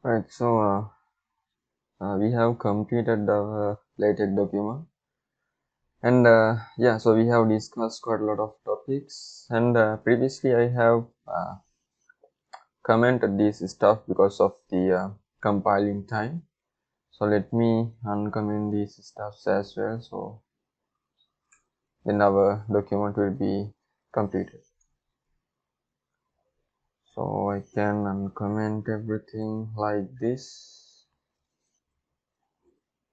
Right, so we have completed the LaTeX document, and yeah, so we have discussed quite a lot of topics. And previously, I have commented this stuff because of the compiling time. So let me uncomment these stuffs as well. So then our document will be completed. So I can uncomment everything like this.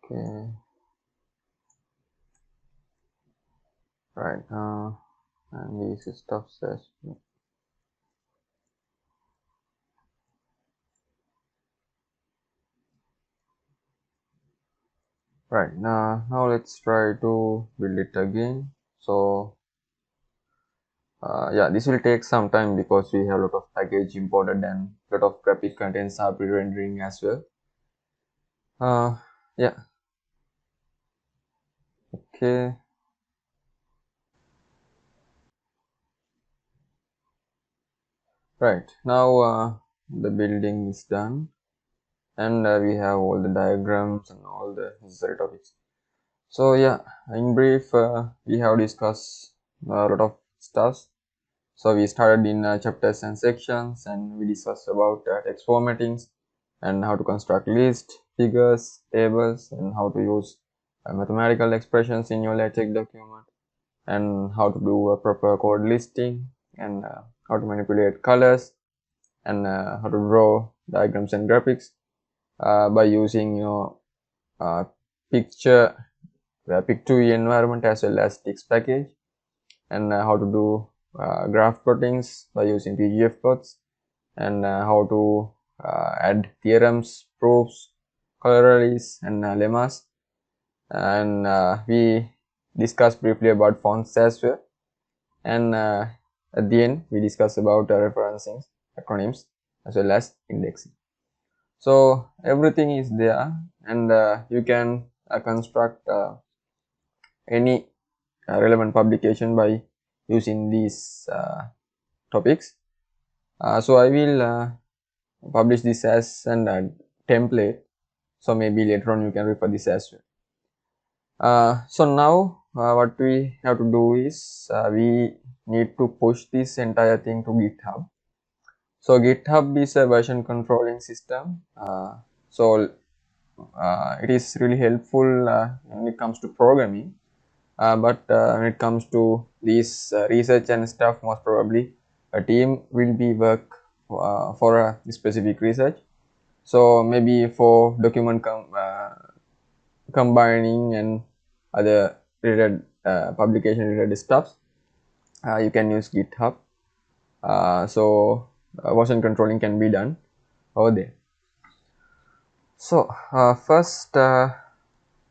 Okay. Right. And these stuffs as well. Right, now let's try to build it again. So yeah, this will take some time because we have a lot of package imported and a lot of graphic contents are pre-rendering as well. Yeah, okay. Right, now the building is done, and we have all the diagrams and all the necessary topics. So yeah, in brief, we have discussed a lot of stuff. So we started in chapters and sections, and we discussed about text formattings and how to construct lists, figures, tables, and how to use mathematical expressions in your LaTeX document, and how to do a proper code listing, and how to manipulate colors, and how to draw diagrams and graphics by using your uh, picture pic2e environment as well as text package, and how to do graph plottings by using PGF plots, and how to add theorems, proofs, corollaries, and lemmas. And we discussed briefly about fonts as well. And at the end, we discussed about referencing, acronyms, as well as indexing. So everything is there, and you can construct any relevant publication by using these topics. So I will publish this as a template, so maybe later on you can refer this as well. So now what we have to do is we need to push this entire thing to GitHub. So GitHub is a version controlling system, so it is really helpful when it comes to programming, but when it comes to this research and stuff, most probably a team will be work for a specific research. So maybe for document combining and other related publication related stuff, you can use GitHub. So version controlling can be done over there. So first,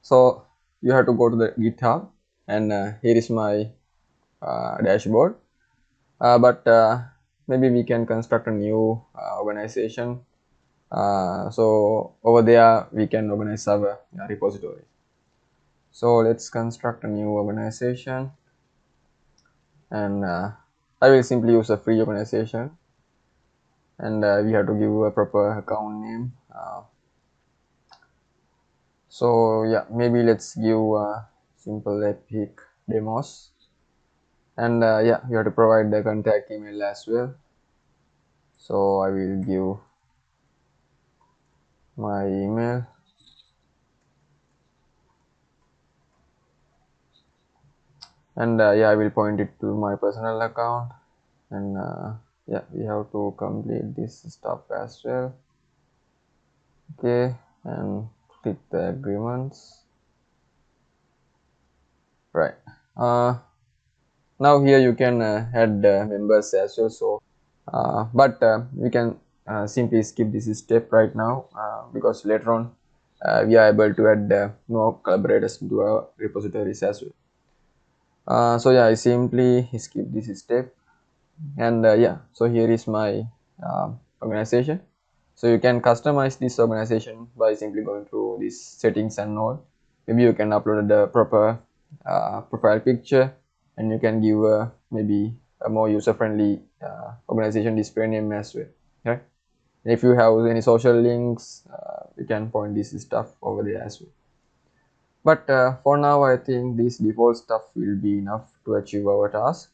so you have to go to the GitHub, and here is my dashboard. But maybe we can construct a new organization. So over there we can organize our repository. So let's construct a new organization, and I will simply use a free organization, and we have to give a proper account name. So yeah, maybe let's give a simple epic demos, and yeah, you have to provide the contact email as well. So I will give my email, and yeah, I will point it to my personal account, and yeah, we have to complete this stuff as well. Okay, and click the agreements. Right, now here you can add members as well. So but we can simply skip this step right now, because later on we are able to add more collaborators to our repositories as well. So yeah, I simply skip this step, and yeah, so here is my organization. So you can customize this organization by simply going through these settings and all. Maybe you can upload the proper profile picture, and you can give maybe a more user-friendly organization display name as well. Right? If you have any social links, you can point this stuff over there as well. But for now, I think this default stuff will be enough to achieve our task.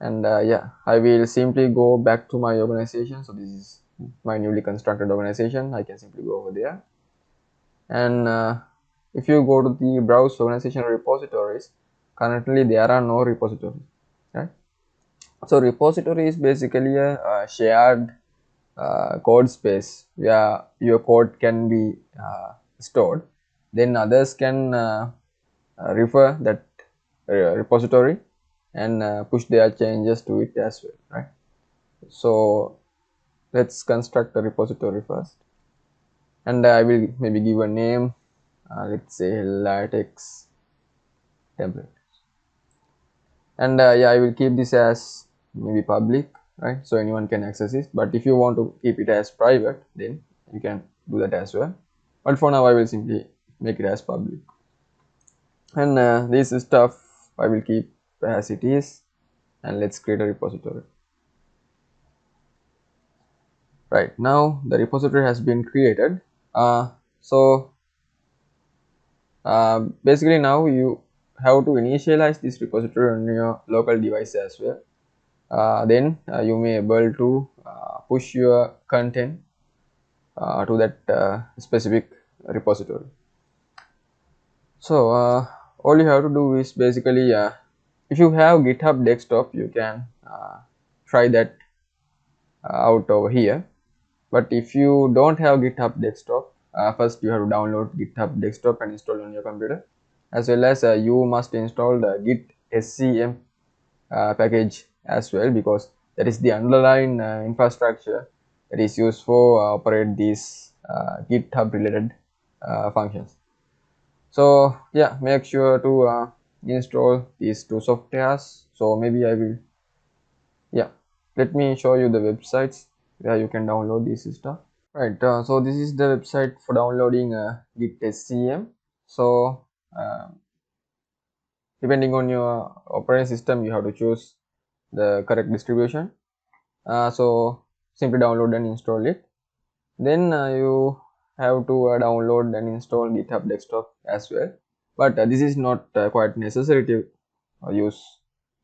And yeah, I will simply go back to my organization. So this is my newly constructed organization. I can simply go over there. And if you go to the browse organization repositories, currently there are no repositories, right? So repository is basically a shared code space where your code can be stored. Then others can refer that repository and push their changes to it as well, right? So let's construct a repository first, and I will maybe give a name. Let's say LaTeX template, and yeah, I will keep this as maybe public, right? So anyone can access it. But if you want to keep it as private, then you can do that as well. But for now, I will simply make it as public, and this stuff I will keep as it is. And let's create a repository. Right now, the repository has been created. So basically now you have to initialize this repository on your local device as well. Then you may able to push your content to that specific repository. So all you have to do is basically if you have GitHub desktop, you can try that out over here. But if you don't have GitHub desktop, first you have to download GitHub desktop and install on your computer, as well as you must install the git scm package as well, because that is the underlying infrastructure that is used for operate these GitHub related functions. So yeah, make sure to install these two softwares. So maybe I will, yeah, let me show you the websites where you can download this stuff. Right, so this is the website for downloading git scm. So depending on your operating system, you have to choose the correct distribution. So simply download and install it. Then you have to download and install GitHub desktop as well. But this is not quite necessary to use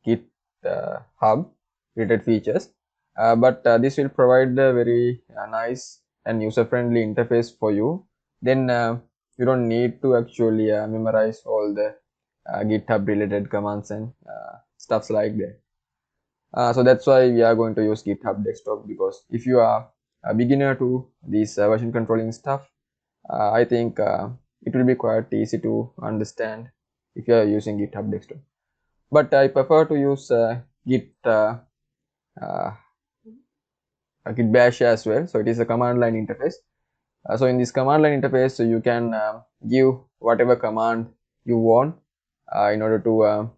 GitHub related features. But this will provide a very nice and user-friendly interface for you. Then you don't need to actually memorize all the GitHub related commands and stuffs like that. So that's why we are going to use GitHub desktop, because if you are a beginner to this version controlling stuff, I think it will be quite easy to understand if you are using GitHub desktop. But I prefer to use Git Git bash as well. So it is a command line interface. So in this command line interface, so you can give whatever command you want in order to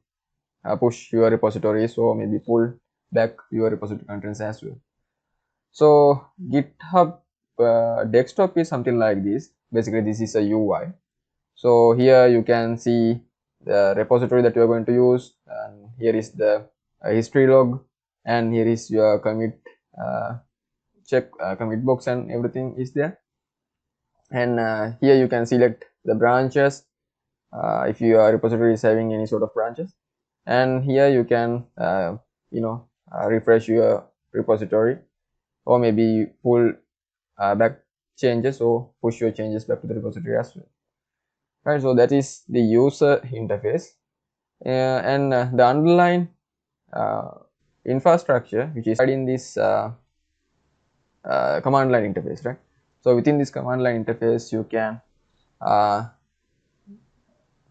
push your repositories, or maybe pull back your repository contents as well. So GitHub desktop is something like this. Basically, this is a UI. So here you can see the repository that you are going to use, and here is the history log, and here is your commit check commit box, and everything is there. And here you can select the branches if your repository is having any sort of branches, and here you can refresh your repository, or maybe pull back changes, or push your changes back to the repository as well. Right, so that is the user interface, and the underlying infrastructure which is in this command line interface, right? So within this command line interface, you can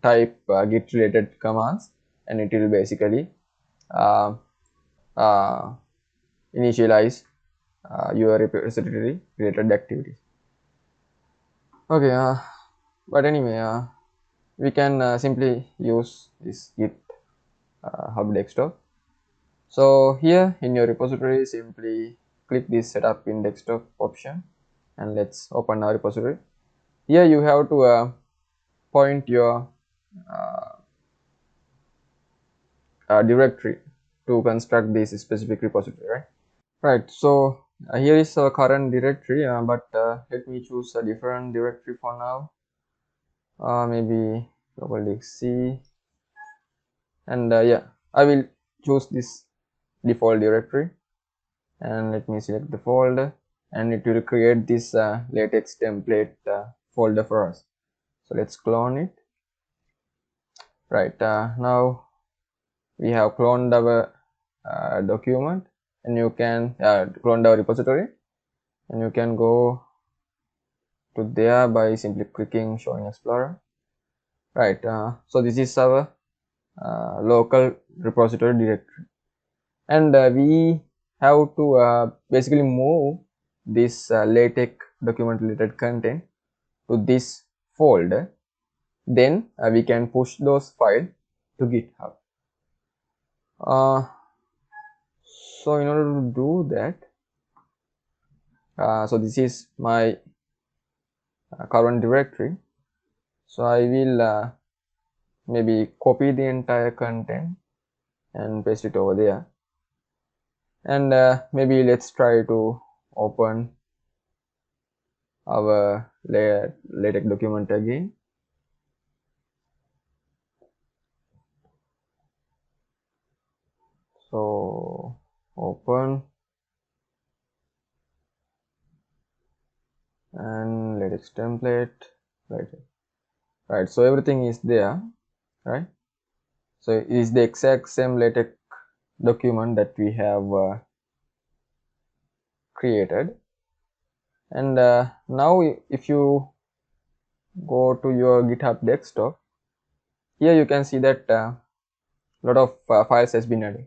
type git related commands, and it will basically uh, uh, initialize your repository related activities. Okay, but anyway, we can simply use this git hub desktop. So here in your repository, simply click this setup in desktop option, and let's open our repository. Here you have to point your directory to construct this specific repository, right? Right, so here is our current directory, but let me choose a different directory for now. Maybe local disk C, and yeah, I will choose this default directory, and let me select the folder, and it will create this LaTeX template folder for us. So let's clone it. Right, now we have cloned our document, and you can clone our repository, and you can go to there by simply clicking show in explorer. Right, so this is our local repository directory, and we have to basically move this LaTeX document related content to this folder. Then we can push those files to GitHub. So in order to do that, so this is my current directory. So I will maybe copy the entire content and paste it over there, and maybe let's try to open our LaTeX document again. So open and LaTeX template, right, so everything is there, right? So it is the exact same LaTeX document that we have created. And now if you go to your GitHub desktop, here you can see that a lot of files has been added,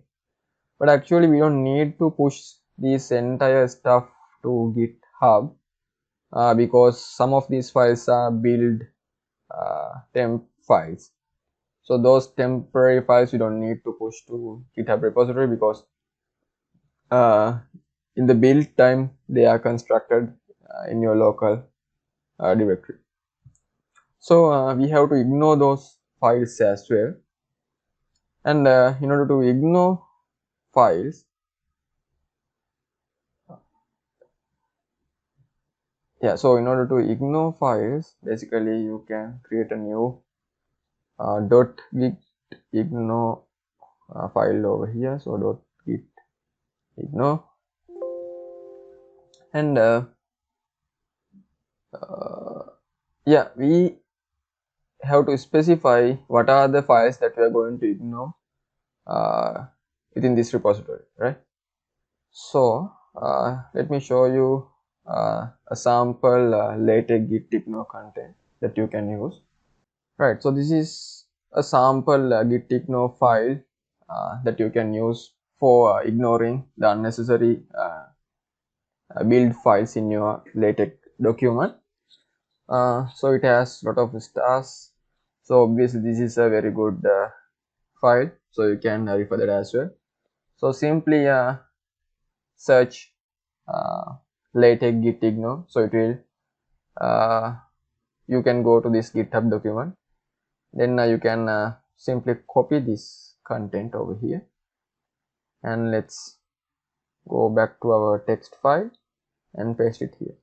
but actually we don't need to push this entire stuff to GitHub because some of these files are build temp files. So those temporary files you don't need to push to GitHub repository because in the build time they are constructed in your local directory. So we have to ignore those files as well, and in order to ignore files, so in order to ignore files, basically you can create a new .git ignore file over here. So .git ignore, and we have to specify what are the files that we are going to ignore within this repository, right? So let me show you a sample LaTeX git ignore content that you can use. Right, so this is a sample git ignore file that you can use for ignoring the unnecessary build files in your LaTeX document. So it has a lot of stars, so obviously this is a very good file, so you can refer that as well. So simply search LaTeX git ignore, so it will you can go to this GitHub document, then you can simply copy this content over here, and let's go back to our text file and paste it here,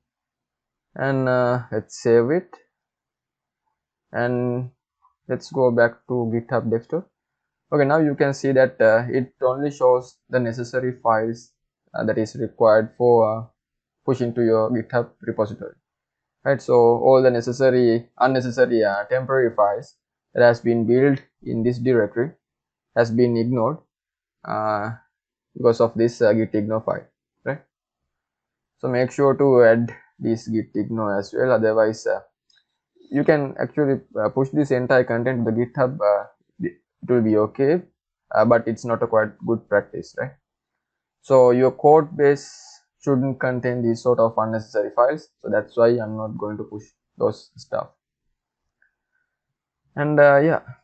and let's save it, and let's go back to GitHub desktop. Okay, now you can see that it only shows the necessary files that is required for pushing to your GitHub repository, right? So all the unnecessary temporary files that has been built in this directory has been ignored because of this git ignore file, right? So make sure to add this git ignore as well, otherwise you can actually push this entire content to the GitHub. It will be okay, but it's not a quite good practice, right? So your code base shouldn't contain these sort of unnecessary files, so that's why I'm not going to push those stuff. And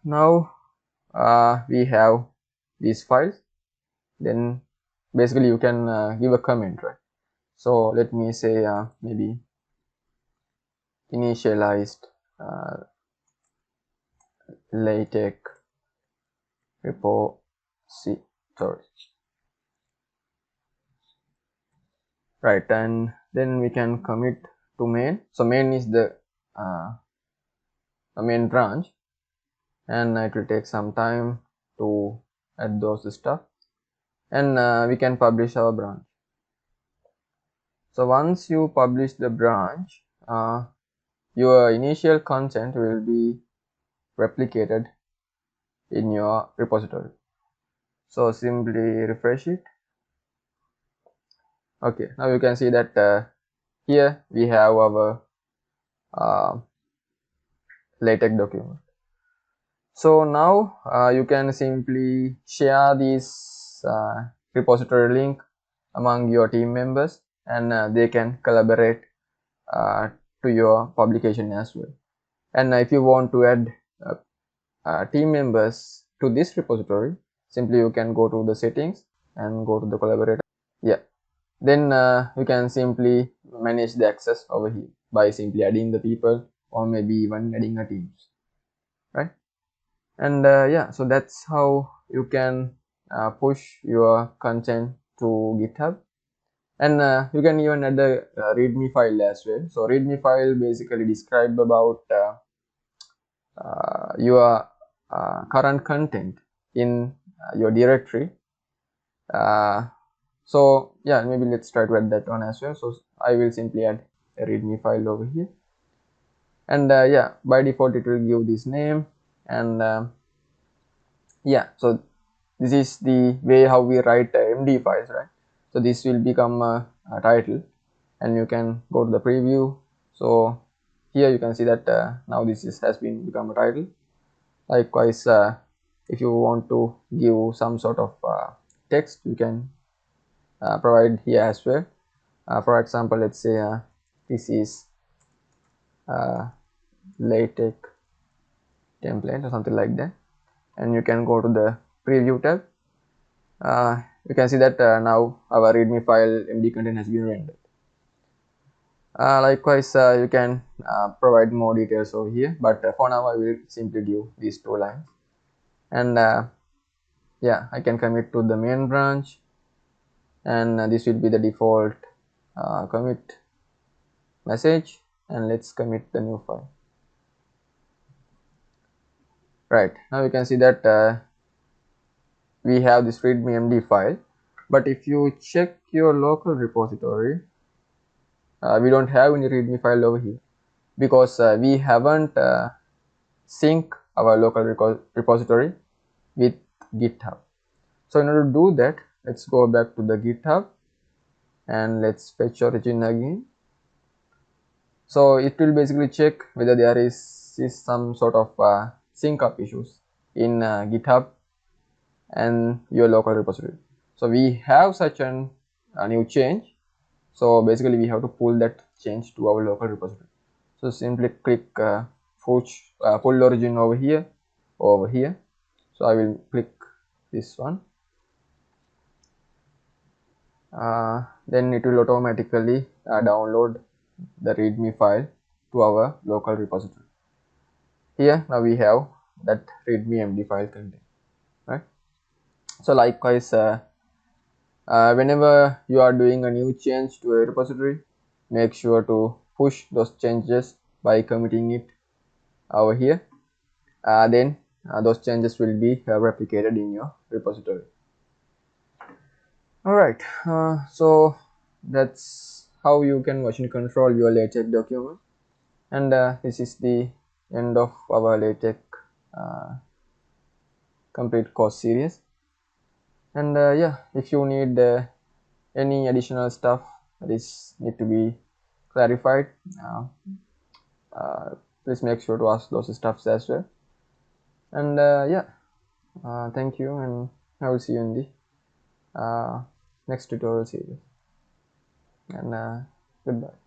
now we have these files, then basically you can give a comment, right? So let me say maybe initialized LaTeX repository, right, and then we can commit to main. So main is the main branch, and it will take some time to add those stuff, and we can publish our branch. So once you publish the branch, your initial content will be replicated in your repository. So simply refresh it. Okay, now you can see that here we have our LaTeX document. So now you can simply share this repository link among your team members, and they can collaborate to your publication as well. And if you want to add team members to this repository, simply you can go to the settings and go to the collaborator. Yeah, then you can simply manage the access over here by simply adding the people, or maybe even adding a teams, right? And yeah, so that's how you can push your content to GitHub. And you can even add a readme file as well. So readme file basically describe about your current content in your directory. So yeah, maybe let's try to add that one as well. So I will simply add a readme file over here, and yeah, by default it will give this name, and yeah, so this is the way how we write MD files, right? So this will become a title, and you can go to the preview. So here you can see that now this has been become a title. Likewise, if you want to give some sort of text, you can provide here as well. For example, let's say this is LaTeX template or something like that, and you can go to the preview tab. You can see that now our readme file MD content has been rendered. Likewise, you can provide more details over here, but for now I will simply give these two lines, and yeah, I can commit to the main branch, and this will be the default commit message, and let's commit the new file. Right, now you can see that we have this readme MD file, but if you check your local repository, we don't have any readme file over here, because we haven't sync our local repository with GitHub. So in order to do that, let's go back to the GitHub and let's fetch origin again. So it will basically check whether there is some sort of sync up issues in GitHub and your local repository. So we have such a new change. So basically we have to pull that change to our local repository. So simply click pull origin over here. So I will click this one. Then it will automatically download the readme file to our local repository. Here now we have that readme MD file content, right? So likewise, whenever you are doing a new change to a repository, make sure to push those changes by committing it over here. Then those changes will be replicated in your repository. Alright, so that's how you can version control your LaTeX document, and this is the end of our LaTeX complete course series. And yeah, if you need any additional stuff that is need to be clarified, please make sure to ask those stuffs as well. And yeah, thank you, and I will see you in the next tutorial series, and goodbye.